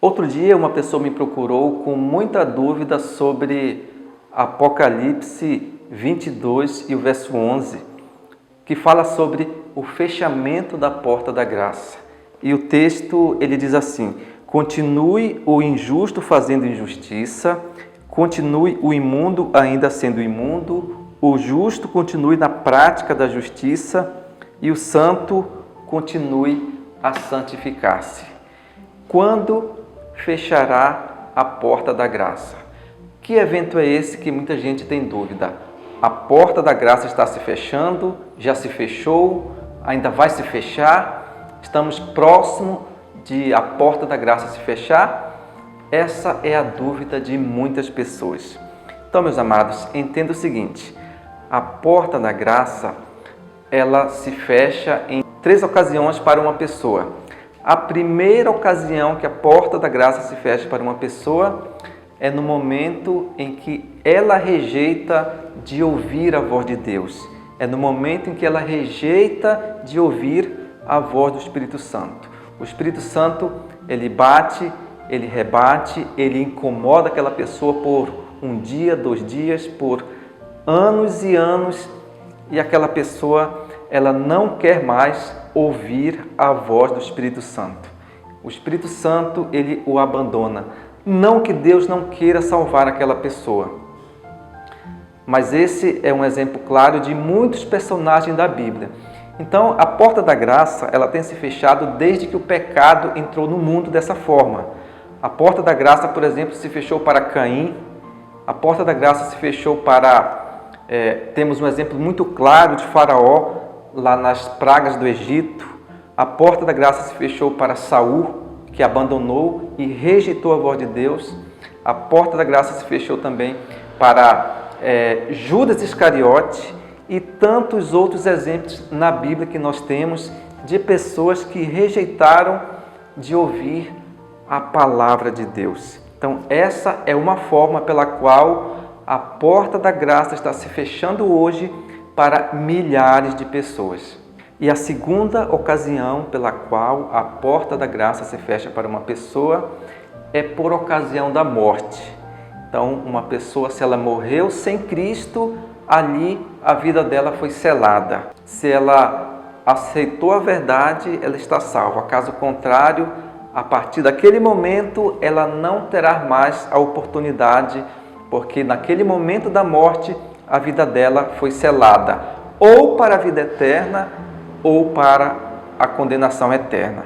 Outro dia uma pessoa me procurou com muita dúvida sobre Apocalipse 22 e o verso 11, que fala sobre o fechamento da porta da graça. E o texto ele diz assim: continue o injusto fazendo injustiça, continue o imundo ainda sendo imundo, o justo continue na prática da justiça e o santo continue a santificar-se. Quando fechará a porta da graça? Que evento é esse que muita gente tem dúvida? A porta da graça está se fechando? Já se fechou? Ainda vai se fechar? Estamos próximo de a porta da graça se fechar? Essa é a dúvida de muitas pessoas. Então, meus amados, entenda o seguinte: a porta da graça, ela se fecha em 3 ocasiões para uma pessoa. A primeira ocasião que a porta da graça se fecha para uma pessoa é no momento em que ela rejeita de ouvir a voz de Deus. É no momento em que ela rejeita de ouvir a voz do Espírito Santo. O Espírito Santo, ele bate, ele rebate, ele incomoda aquela pessoa por 1 dia, 2 dias, por anos e anos, e aquela pessoa, ela não quer mais ouvir a voz do Espírito Santo. O Espírito Santo, ele o abandona. Não que Deus não queira salvar aquela pessoa, mas esse é um exemplo claro de muitos personagens da Bíblia. Então, a porta da graça, ela tem se fechado desde que o pecado entrou no mundo dessa forma. A porta da graça, por exemplo, se fechou para Caim. A porta da graça se fechou para... temos um exemplo muito claro de Faraó, lá nas pragas do Egito. A porta da graça se fechou para Saul, que abandonou e rejeitou a voz de Deus. A porta da graça se fechou também para Judas Iscariote e tantos outros exemplos na Bíblia que nós temos de pessoas que rejeitaram de ouvir a palavra de Deus. Então, essa é uma forma pela qual a porta da graça está se fechando hoje para milhares de pessoas. E a segunda ocasião pela qual a porta da graça se fecha para uma pessoa é por ocasião da morte. Então, uma pessoa, se ela morreu sem Cristo, ali a vida dela foi selada. Se ela aceitou a verdade, ela está salva. Caso contrário, a partir daquele momento, ela não terá mais a oportunidade, porque naquele momento da morte, a vida dela foi selada, ou para a vida eterna, ou para a condenação eterna.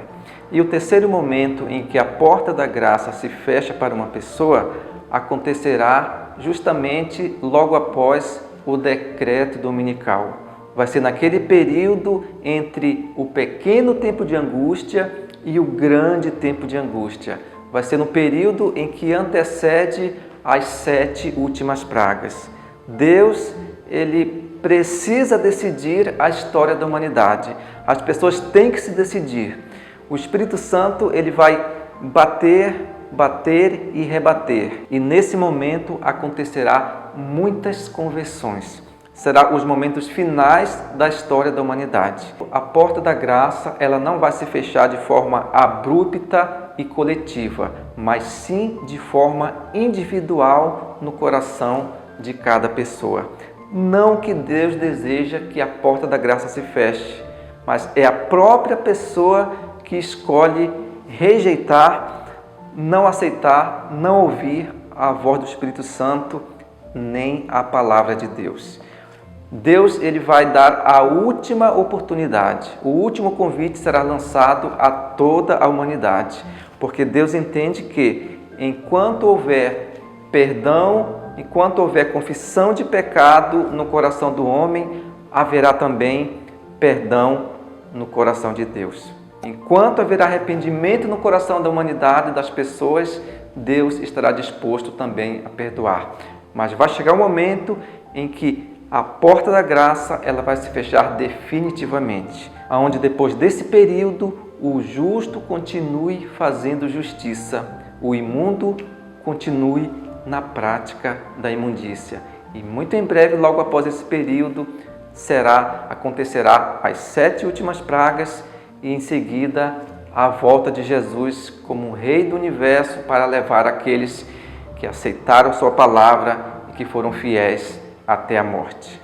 E o terceiro momento em que a porta da graça se fecha para uma pessoa acontecerá justamente logo após o decreto dominical. Vai ser naquele período entre o pequeno tempo de angústia e o grande tempo de angústia. Vai ser no período em que antecede as 7 últimas pragas. Deus, ele precisa decidir a história da humanidade. As pessoas têm que se decidir. O Espírito Santo, ele vai bater e rebater. E nesse momento acontecerá muitas conversões. Será os momentos finais da história da humanidade. A porta da graça, ela não vai se fechar de forma abrupta e coletiva, mas sim de forma individual no coração de cada pessoa. Não que Deus deseja que a porta da graça se feche, mas é a própria pessoa que escolhe rejeitar, não aceitar, não ouvir a voz do Espírito Santo, nem a palavra de Deus. Deus, ele vai dar a última oportunidade. O último convite será lançado a toda a humanidade, porque Deus entende que enquanto houver perdão, enquanto houver confissão de pecado no coração do homem, haverá também perdão no coração de Deus. Enquanto haverá arrependimento no coração da humanidade, das pessoas, Deus estará disposto também a perdoar. Mas vai chegar um momento em que a porta da graça, ela vai se fechar definitivamente, onde depois desse período o justo continue fazendo justiça, o imundo continue na prática da imundícia. E muito em breve, logo após esse período, acontecerá as 7 últimas pragas e em seguida a volta de Jesus como Rei do Universo para levar aqueles que aceitaram sua palavra e que foram fiéis até a morte.